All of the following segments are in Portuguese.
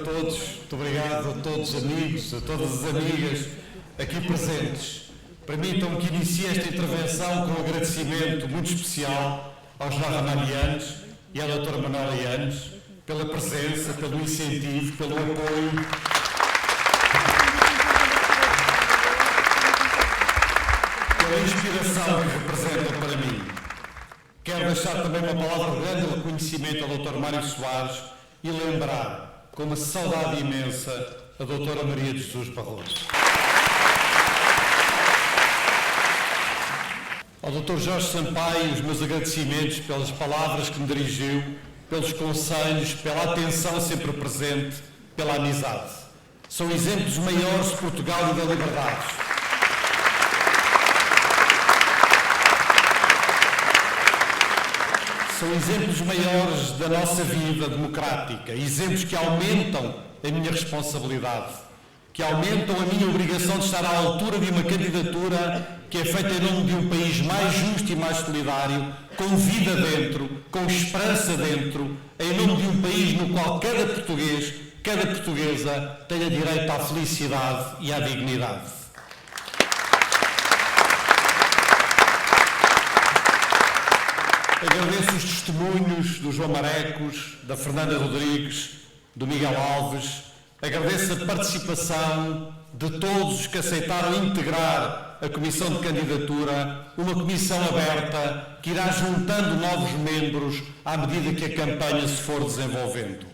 todos, muito obrigado a todos os amigos, a todas as amigas aqui presentes. Permitam-me que inicie esta intervenção com um agradecimento muito especial aos Ramadianos e à doutora Manuela Yanes pela presença, pelo incentivo, pelo apoio. Pela inspiração que representam para mim. Quero deixar também uma palavra de grande reconhecimento ao Dr. Mário Soares e lembrar, com uma saudade imensa, a doutora Maria de Jesus Barroso. Ao Dr. Jorge Sampaio, os meus agradecimentos pelas palavras que me dirigiu, pelos conselhos, pela atenção sempre presente, pela amizade. São exemplos maiores de Portugal e da liberdade. São exemplos maiores da nossa vida democrática, exemplos que aumentam a minha responsabilidade, que aumentam a minha obrigação de estar à altura de uma candidatura que é feita em nome de um país mais justo e mais solidário, com vida dentro, com esperança dentro, em nome de um país no qual cada português, cada portuguesa tenha direito à felicidade e à dignidade. Agradeço os testemunhos do João Marecos, da Fernanda Rodrigues, do Miguel Alves. Agradeço a participação de todos os que aceitaram integrar a Comissão de Candidatura, uma comissão aberta que irá juntando novos membros à medida que a campanha se for desenvolvendo.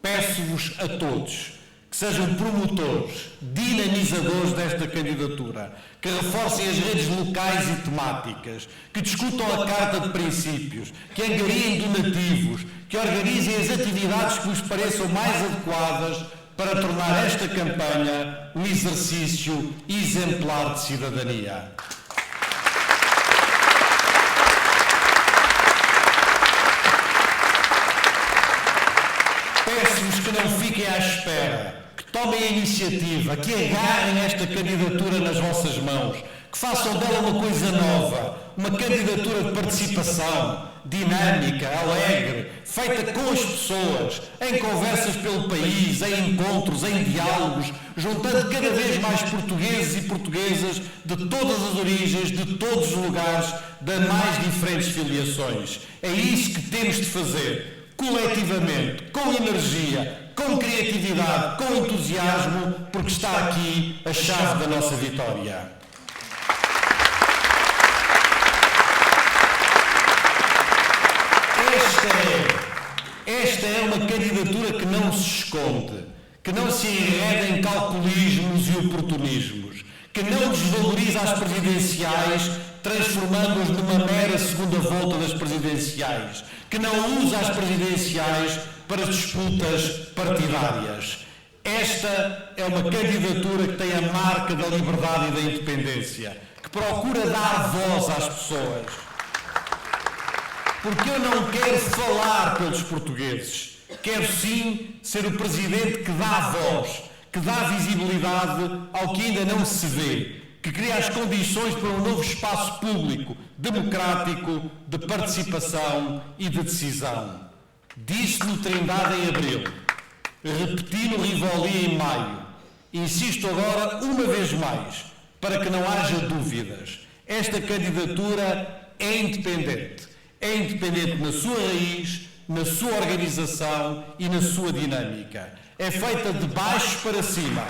Peço-vos a todos que sejam promotores, dinamizadores desta candidatura, que reforcem as redes locais e temáticas, que discutam a Carta de Princípios, que angariem donativos, que organizem as atividades que vos pareçam mais adequadas para tornar esta campanha um exercício exemplar de cidadania. Peço-vos que não fiquem à espera, que tomem a iniciativa, que agarrem esta candidatura nas vossas mãos, que façam dela uma coisa nova, uma candidatura de participação, dinâmica, alegre, feita com as pessoas, em conversas pelo país, em encontros, em diálogos, juntando cada vez mais portugueses e portuguesas de todas as origens, de todos os lugares, de mais diferentes filiações. É isso que temos de fazer. Coletivamente, com energia, com criatividade, com entusiasmo, porque está aqui a chave da nossa vitória. Esta é uma candidatura que não se esconde, que não se enreda em calculismos e oportunismos, que não desvaloriza as presidenciais, transformando-as numa mera segunda volta das presidenciais, que não usa as presidenciais para disputas partidárias. Esta é uma candidatura que tem a marca da liberdade e da independência, que procura dar voz às pessoas. Porque eu não quero falar pelos portugueses, quero sim ser o presidente que dá voz, que dá visibilidade ao que ainda não se vê, que cria as condições para um novo espaço público, democrático, de participação e de decisão. Disse no Trindade em abril, repeti no Rivoli em maio, insisto agora uma vez mais, para que não haja dúvidas. Esta candidatura é independente na sua raiz, na sua organização e na sua dinâmica. É feita de baixo para cima.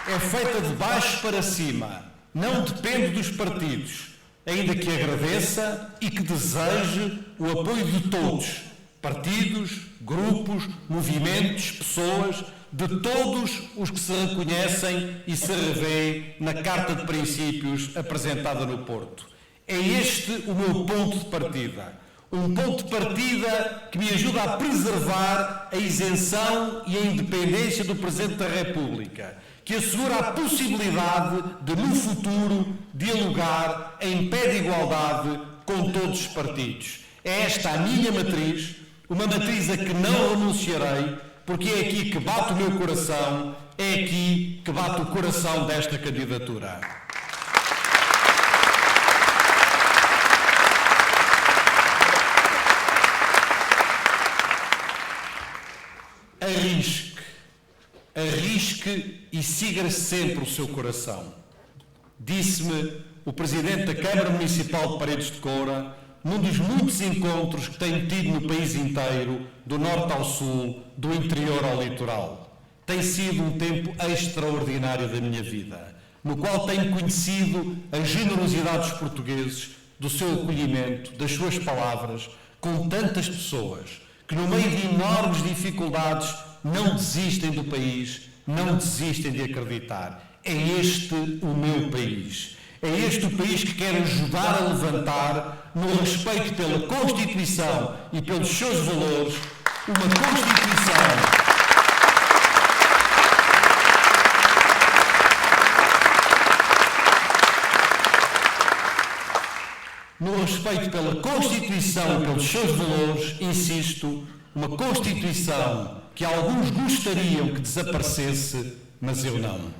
É feita de baixo para cima, não depende dos partidos, ainda que agradeça e que deseje o apoio de todos, partidos, grupos, movimentos, pessoas, de todos os que se reconhecem e se revêem na Carta de Princípios apresentada no Porto. É este o meu ponto de partida. Um ponto de partida que me ajuda a preservar a isenção e a independência do Presidente da República, que assegura a possibilidade de, no futuro, dialogar em pé de igualdade com todos os partidos. É esta a minha matriz, uma matriz a que não renunciarei, porque é aqui que bate o meu coração, é aqui que bate o coração desta candidatura. arrisque e siga sempre o seu coração. Disse-me o Presidente da Câmara Municipal de Paredes de Coura, num dos muitos encontros que tenho tido no país inteiro, do norte ao sul, do interior ao litoral. Tem sido um tempo extraordinário da minha vida, no qual tenho conhecido a generosidade dos portugueses, do seu acolhimento, das suas palavras, com tantas pessoas que, no meio de enormes dificuldades, não desistem do país, não desistem de acreditar. É este o meu país. É este o país que quer ajudar a levantar, no respeito pela Constituição e pelos seus valores, uma Constituição no respeito pela Constituição e pelos seus valores, insisto, uma Constituição que alguns gostariam que desaparecesse, mas eu não.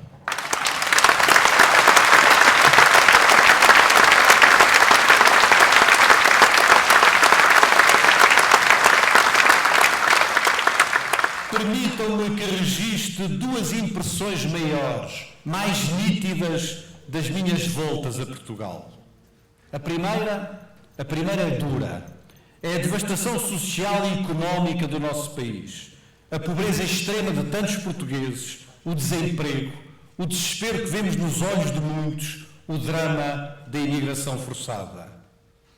Permitam-me que registre duas impressões maiores, mais nítidas, das minhas voltas a Portugal. A primeira é dura. É a devastação social e económica do nosso país. A pobreza extrema de tantos portugueses, o desemprego, o desespero que vemos nos olhos de muitos, o drama da imigração forçada.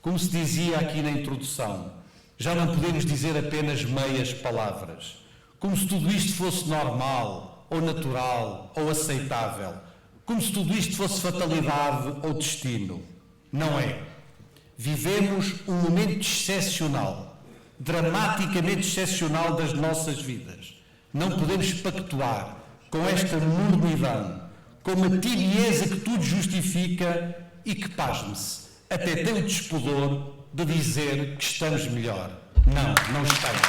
Como se dizia aqui na introdução, já não podemos dizer apenas meias palavras. Como se tudo isto fosse normal, ou natural, ou aceitável. Como se tudo isto fosse fatalidade ou destino. Não é. Vivemos um momento excepcional, dramaticamente excepcional das nossas vidas. Não podemos pactuar com esta mornidão, com uma tibieza que tudo justifica e que, pasme-se, até tem o despudor de dizer que estamos melhor. Não estamos.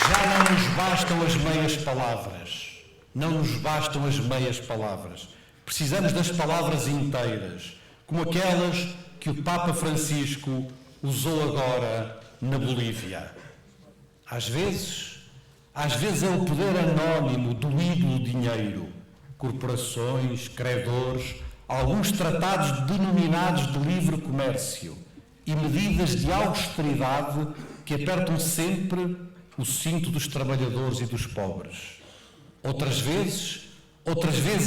Já não nos bastam as meias palavras. Não nos bastam as meias palavras. Precisamos das palavras inteiras, como aquelas que o Papa Francisco usou agora na Bolívia. Às vezes é o poder anónimo do ídolo dinheiro, corporações, credores, alguns tratados denominados de livre comércio e medidas de austeridade que apertam sempre o cinto dos trabalhadores e dos pobres. Outras vezes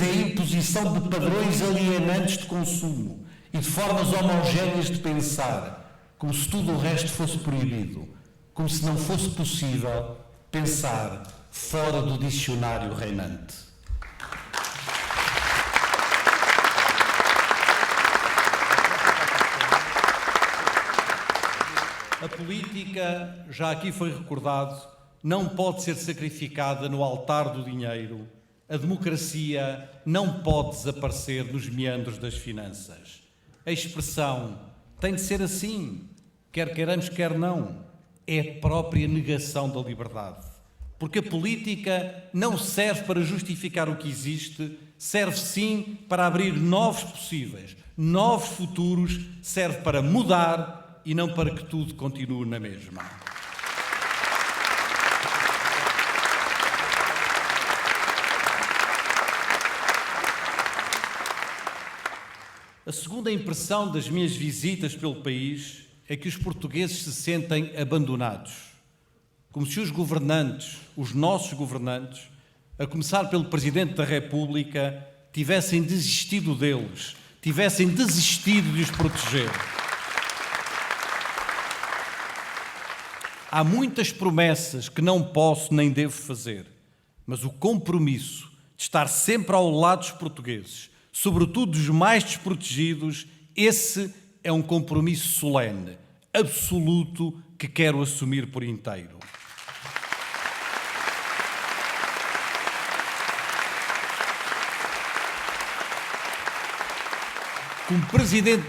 é a imposição de padrões alienantes de consumo e de formas homogéneas de pensar, como se tudo o resto fosse proibido, como se não fosse possível pensar fora do dicionário reinante. A política, já aqui foi recordado, não pode ser sacrificada no altar do dinheiro. A democracia não pode desaparecer nos meandros das finanças. A expressão tem de ser assim, quer queiramos, quer não, é a própria negação da liberdade. Porque a política não serve para justificar o que existe, serve sim para abrir novos possíveis, novos futuros, serve para mudar e não para que tudo continue na mesma. A segunda impressão das minhas visitas pelo país é que os portugueses se sentem abandonados, como se os governantes, os nossos governantes, a começar pelo Presidente da República, tivessem desistido deles, tivessem desistido de os proteger. Há muitas promessas que não posso nem devo fazer, mas o compromisso de estar sempre ao lado dos portugueses, sobretudo dos mais desprotegidos, esse é um compromisso solene, absoluto, que quero assumir por inteiro. Como Presidente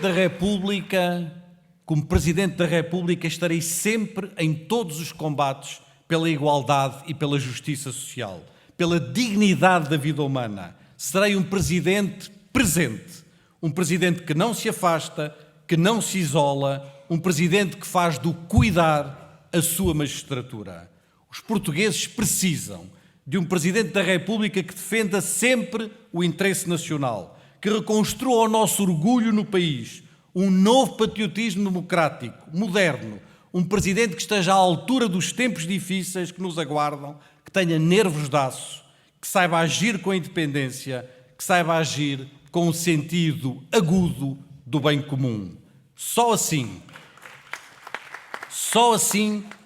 da República, estarei sempre em todos os combates pela igualdade e pela justiça social, pela dignidade da vida humana. Serei um Presidente presente, um Presidente que não se afasta, que não se isola, um presidente que faz do cuidar a sua magistratura. Os portugueses precisam de um presidente da República que defenda sempre o interesse nacional, que reconstrua o nosso orgulho no país, um novo patriotismo democrático, moderno, um presidente que esteja à altura dos tempos difíceis que nos aguardam, que tenha nervos de aço, que saiba agir com independência, que saiba agir com um sentido agudo do bem comum. Só assim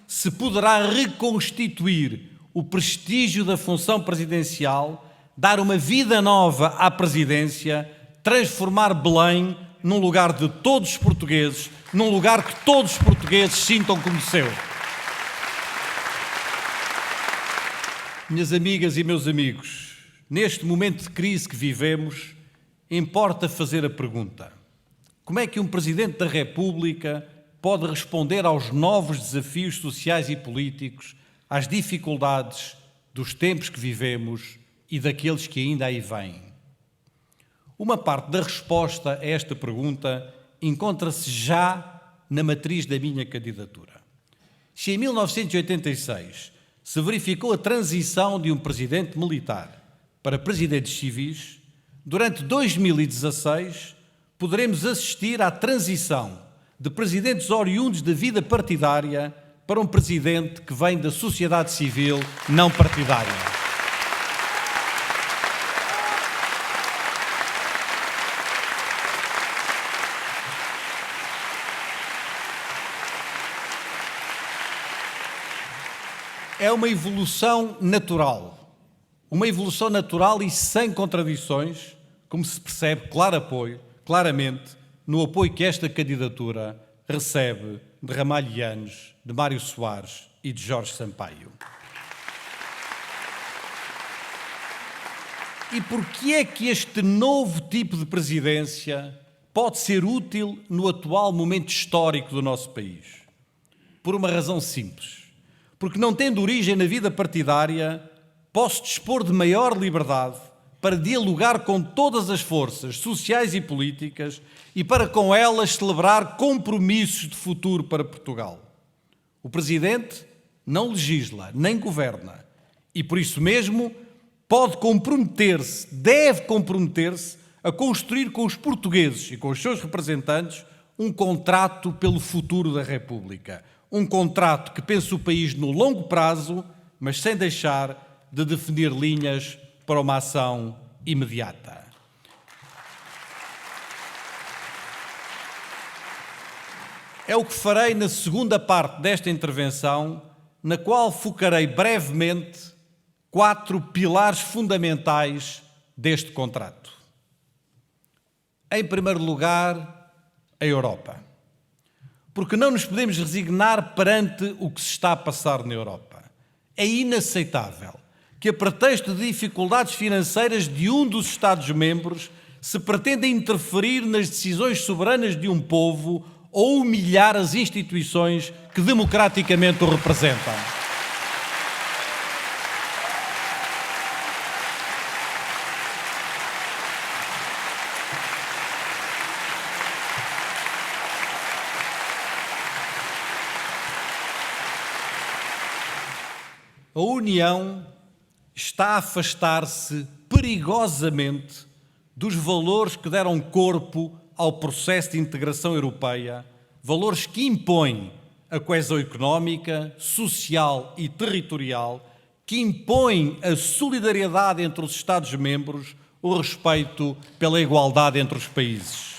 se poderá reconstituir o prestígio da função presidencial, dar uma vida nova à presidência, transformar Belém num lugar de todos os portugueses, num lugar que todos os portugueses sintam como seu. Minhas amigas e meus amigos, neste momento de crise que vivemos, importa fazer a pergunta: como é que um Presidente da República pode responder aos novos desafios sociais e políticos, às dificuldades dos tempos que vivemos e daqueles que ainda aí vêm? Uma parte da resposta a esta pergunta encontra-se já na matriz da minha candidatura. Se em 1986 se verificou a transição de um presidente militar para presidentes civis, durante 2016 poderemos assistir à transição de presidentes oriundos da vida partidária para um presidente que vem da sociedade civil não partidária. É uma evolução natural e sem contradições, como se percebe claramente no apoio que esta candidatura recebe de Ramalhianos, de Mário Soares e de Jorge Sampaio. E porquê é que este novo tipo de presidência pode ser útil no atual momento histórico do nosso país? Por uma razão simples. Porque, não tendo origem na vida partidária, posso dispor de maior liberdade para dialogar com todas as forças sociais e políticas e para com elas celebrar compromissos de futuro para Portugal. O Presidente não legisla nem governa e, por isso mesmo, deve comprometer-se a construir com os portugueses e com os seus representantes um contrato pelo futuro da República. Um contrato que pense o país no longo prazo, mas sem deixar de definir linhas para uma ação imediata. É o que farei na segunda parte desta intervenção, na qual focarei brevemente 4 pilares fundamentais deste contrato. Em primeiro lugar, a Europa. Porque não nos podemos resignar perante o que se está a passar na Europa. É inaceitável que, a pretexto de dificuldades financeiras de um dos Estados-membros, se pretenda interferir nas decisões soberanas de um povo ou humilhar as instituições que democraticamente o representam. A União está a afastar-se perigosamente dos valores que deram corpo ao processo de integração europeia, valores que impõem a coesão económica, social e territorial, que impõem a solidariedade entre os Estados-membros, o respeito pela igualdade entre os países.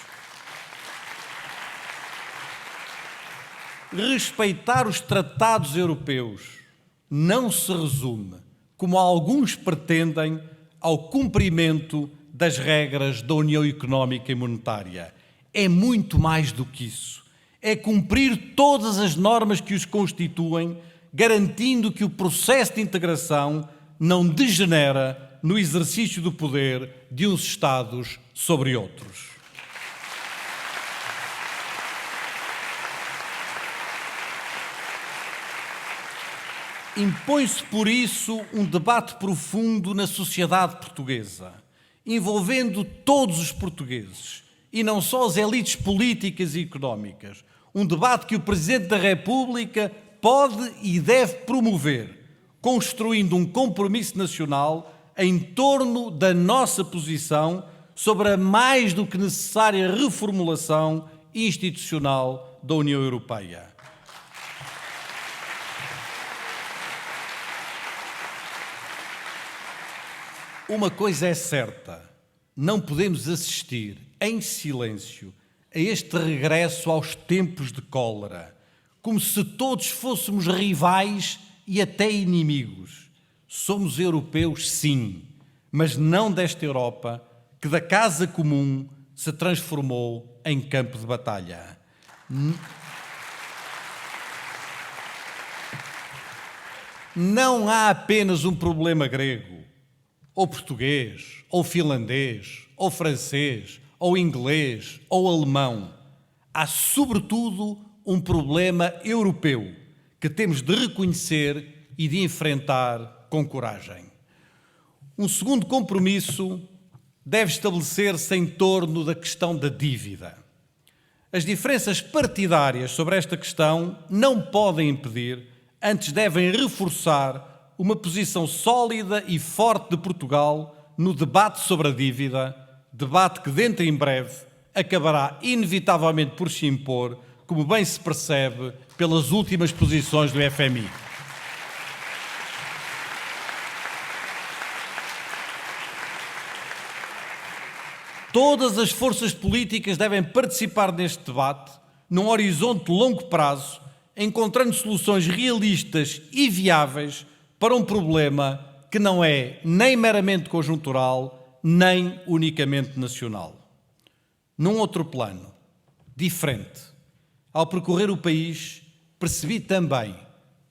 Respeitar os tratados europeus não se resume, como alguns pretendem, ao cumprimento das regras da União Económica e Monetária. É muito mais do que isso. É cumprir todas as normas que os constituem, garantindo que o processo de integração não degenera no exercício do poder de uns Estados sobre outros. Impõe-se, por isso, um debate profundo na sociedade portuguesa, envolvendo todos os portugueses, e não só as elites políticas e económicas. Um debate que o Presidente da República pode e deve promover, construindo um compromisso nacional em torno da nossa posição sobre a mais do que necessária reformulação institucional da União Europeia. Uma coisa é certa, não podemos assistir em silêncio a este regresso aos tempos de cólera, como se todos fôssemos rivais e até inimigos. Somos europeus, sim, mas não desta Europa que da casa comum se transformou em campo de batalha. Não há apenas um problema grego, ou português, ou finlandês, ou francês, ou inglês, ou alemão. Há, sobretudo, um problema europeu que temos de reconhecer e de enfrentar com coragem. Um segundo compromisso deve estabelecer-se em torno da questão da dívida. As diferenças partidárias sobre esta questão não podem impedir, antes devem reforçar uma posição sólida e forte de Portugal no debate sobre a dívida, debate que dentro em breve acabará inevitavelmente por se impor, como bem se percebe pelas últimas posições do FMI. Todas as forças políticas devem participar neste debate, num horizonte de longo prazo, encontrando soluções realistas e viáveis para um problema que não é nem meramente conjuntural, nem unicamente nacional. Num outro plano, diferente, ao percorrer o país, percebi também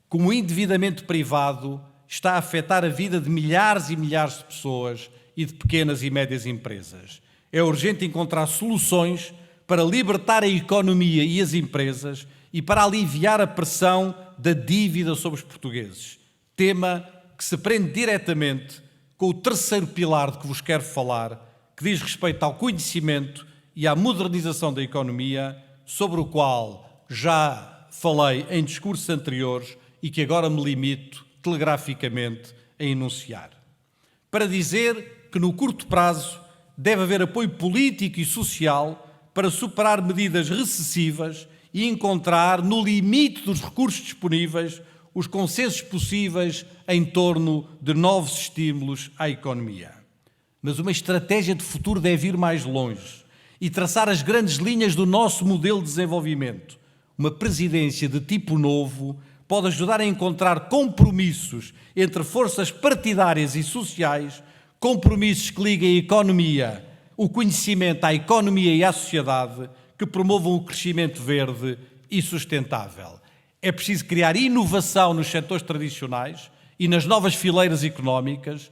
como o endividamento privado está a afetar a vida de milhares e milhares de pessoas e de pequenas e médias empresas. É urgente encontrar soluções para libertar a economia e as empresas e para aliviar a pressão da dívida sobre os portugueses. Tema que se prende diretamente com o terceiro pilar de que vos quero falar, que diz respeito ao conhecimento e à modernização da economia, sobre o qual já falei em discursos anteriores e que agora me limito telegraficamente a enunciar. Para dizer que no curto prazo deve haver apoio político e social para superar medidas recessivas e encontrar, no limite dos recursos disponíveis, os consensos possíveis em torno de novos estímulos à economia. Mas uma estratégia de futuro deve ir mais longe e traçar as grandes linhas do nosso modelo de desenvolvimento. Uma presidência de tipo novo pode ajudar a encontrar compromissos entre forças partidárias e sociais, compromissos que liguem a economia, o conhecimento à economia e à sociedade, que promovam o crescimento verde e sustentável. É preciso criar inovação nos setores tradicionais e nas novas fileiras económicas,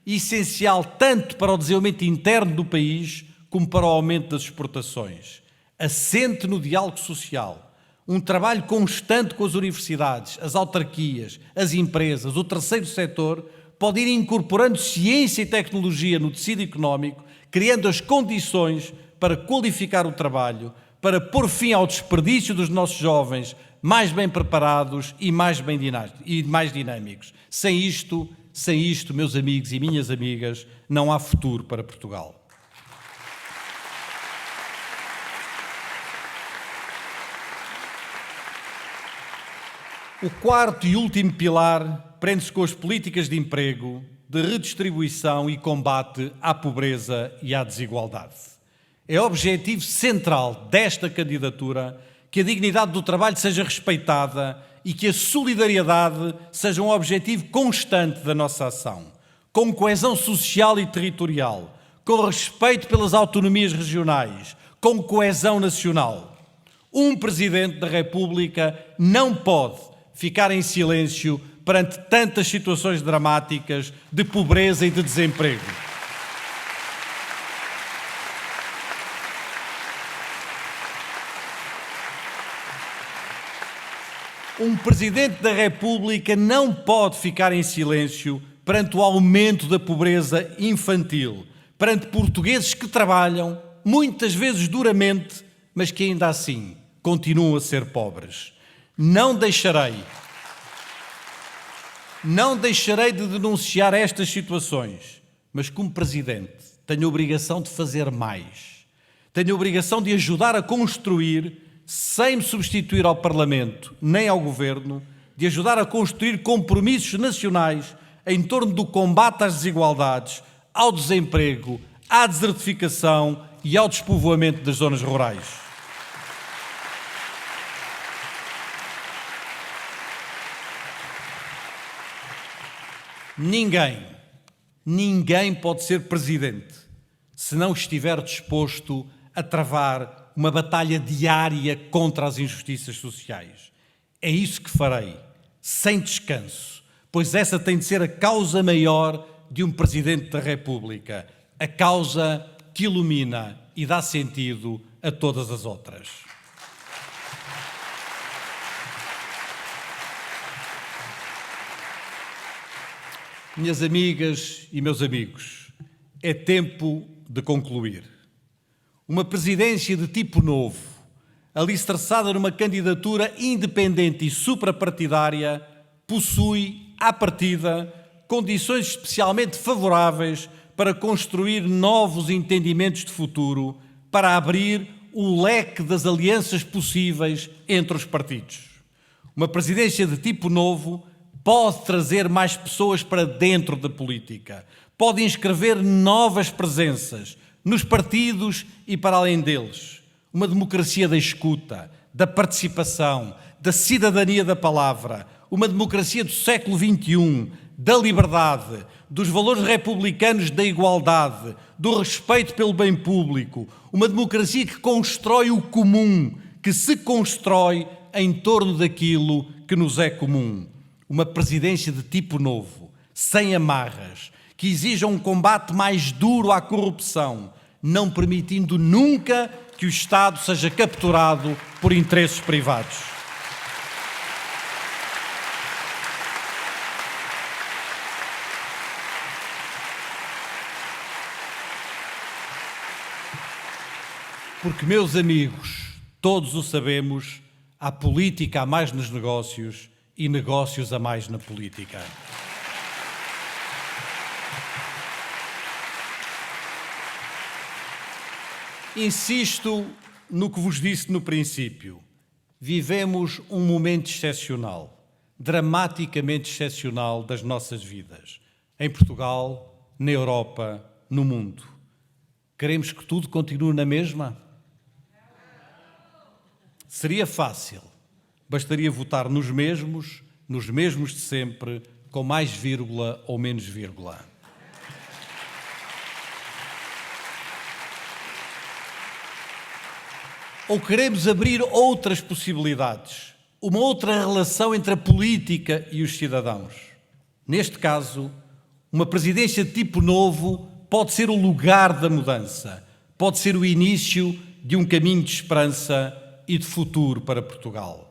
essencial tanto para o desenvolvimento interno do país como para o aumento das exportações. Assente no diálogo social, um trabalho constante com as universidades, as autarquias, as empresas, o terceiro setor, pode ir incorporando ciência e tecnologia no tecido económico, criando as condições para qualificar o trabalho, para pôr fim ao desperdício dos nossos jovens mais bem preparados e mais dinâmicos. Sem isto, meus amigos e minhas amigas, não há futuro para Portugal. O quarto e último pilar prende-se com as políticas de emprego, de redistribuição e combate à pobreza e à desigualdade. É objetivo central desta candidatura que a dignidade do trabalho seja respeitada e que a solidariedade seja um objetivo constante da nossa ação, com coesão social e territorial, com respeito pelas autonomias regionais, com coesão nacional. Um Presidente da República não pode ficar em silêncio perante tantas situações dramáticas de pobreza e de desemprego. Um Presidente da República não pode ficar em silêncio perante o aumento da pobreza infantil, perante portugueses que trabalham, muitas vezes duramente, mas que ainda assim continuam a ser pobres. Não deixarei de denunciar estas situações, mas como Presidente tenho a obrigação de fazer mais. Tenho a obrigação de ajudar a construir, sem me substituir ao Parlamento nem ao Governo, de ajudar a construir compromissos nacionais em torno do combate às desigualdades, ao desemprego, à desertificação e ao despovoamento das zonas rurais. Ninguém pode ser presidente se não estiver disposto a travar uma batalha diária contra as injustiças sociais. É isso que farei, sem descanso, pois essa tem de ser a causa maior de um Presidente da República, a causa que ilumina e dá sentido a todas as outras. Minhas amigas e meus amigos, é tempo de concluir. Uma presidência de tipo novo, alicerçada numa candidatura independente e suprapartidária, possui, à partida, condições especialmente favoráveis para construir novos entendimentos de futuro, para abrir o leque das alianças possíveis entre os partidos. Uma presidência de tipo novo pode trazer mais pessoas para dentro da política, pode inscrever novas presenças nos partidos e para além deles. Uma democracia da escuta, da participação, da cidadania da palavra, uma democracia do século XXI, da liberdade, dos valores republicanos da igualdade, do respeito pelo bem público, uma democracia que constrói o comum, que se constrói em torno daquilo que nos é comum. Uma presidência de tipo novo, sem amarras, que exija um combate mais duro à corrupção, não permitindo nunca que o Estado seja capturado por interesses privados. Porque, meus amigos, todos o sabemos, há política a mais nos negócios e negócios a mais na política. Insisto no que vos disse no princípio. Vivemos um momento excepcional, dramaticamente excepcional das nossas vidas, em Portugal, na Europa, no mundo. Queremos que tudo continue na mesma? Seria fácil. Bastaria votar nos mesmos de sempre, com mais vírgula ou menos vírgula. Ou queremos abrir outras possibilidades, uma outra relação entre a política e os cidadãos? Neste caso, uma presidência de tipo novo pode ser o lugar da mudança, pode ser o início de um caminho de esperança e de futuro para Portugal.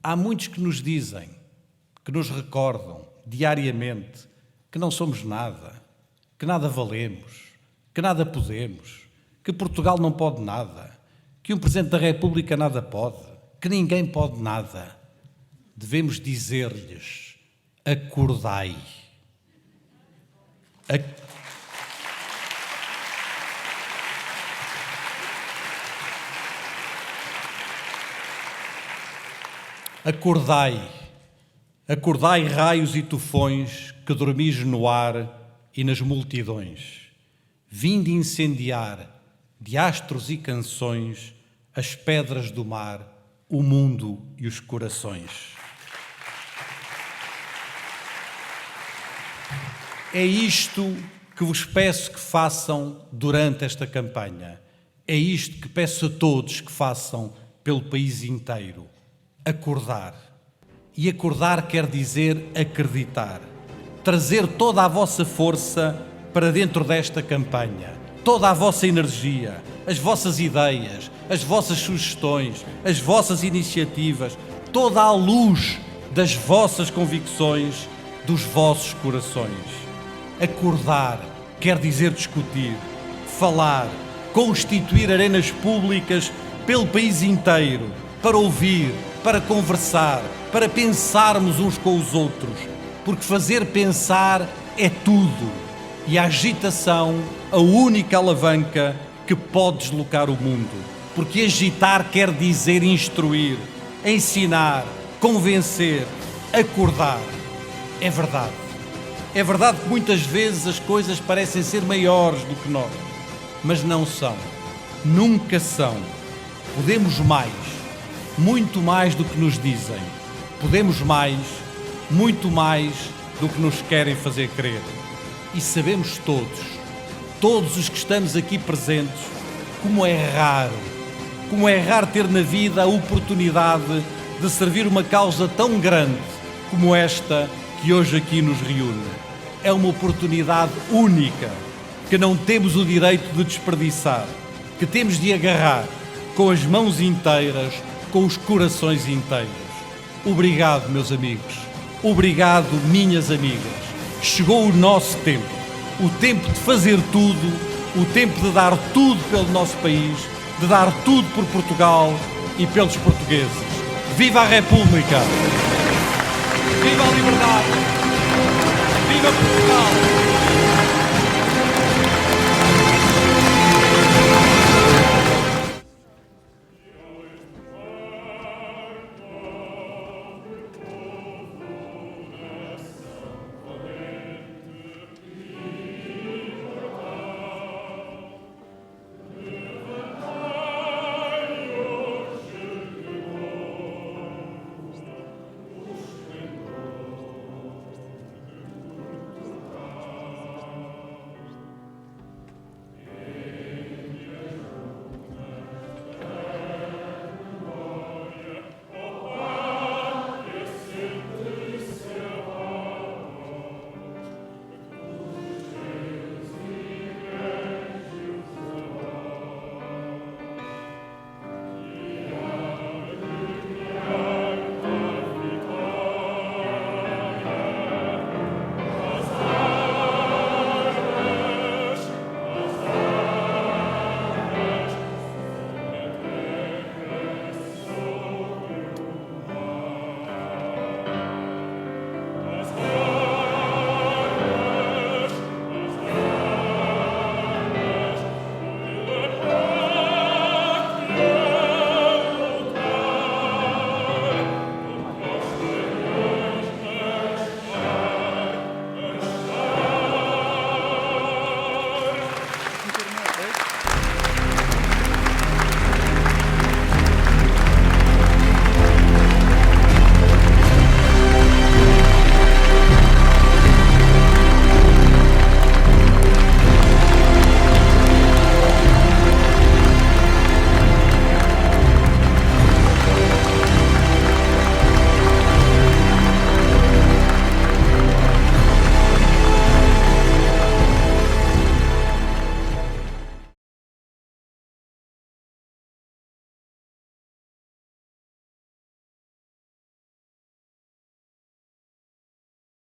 Há muitos que nos dizem, que nos recordam diariamente que não somos nada, que nada valemos, que nada podemos, que Portugal não pode nada, que um Presidente da República nada pode, que ninguém pode nada. Devemos dizer-lhes: acordai. Acordai raios e tufões que dormis no ar e nas multidões. Vinde incendiar de astros e canções as pedras do mar, o mundo e os corações. É isto que vos peço que façam durante esta campanha. É isto que peço a todos que façam pelo país inteiro. Acordar. E acordar quer dizer acreditar. Trazer toda a vossa força para dentro desta campanha. Toda a vossa energia, as vossas ideias, as vossas sugestões, as vossas iniciativas, toda a luz das vossas convicções, dos vossos corações. Acordar quer dizer discutir, falar, constituir arenas públicas pelo país inteiro, para ouvir, para conversar, para pensarmos uns com os outros, porque fazer pensar é tudo, e a agitação a única alavanca que pode deslocar o mundo, porque agitar quer dizer instruir, ensinar, convencer, acordar. É verdade. É verdade que muitas vezes as coisas parecem ser maiores do que nós, mas não são. Nunca são. Podemos mais, muito mais do que nos dizem. Podemos mais, muito mais do que nos querem fazer crer. E sabemos todos os que estamos aqui presentes, como é raro ter na vida a oportunidade de servir uma causa tão grande como esta que hoje aqui nos reúne. É uma oportunidade única que não temos o direito de desperdiçar, que temos de agarrar com as mãos inteiras, com os corações inteiros. Obrigado, meus amigos. Obrigado, minhas amigas. Chegou o nosso tempo. O tempo de fazer tudo, o tempo de dar tudo pelo nosso país, de dar tudo por Portugal e pelos portugueses. Viva a República! Viva a liberdade! Viva Portugal!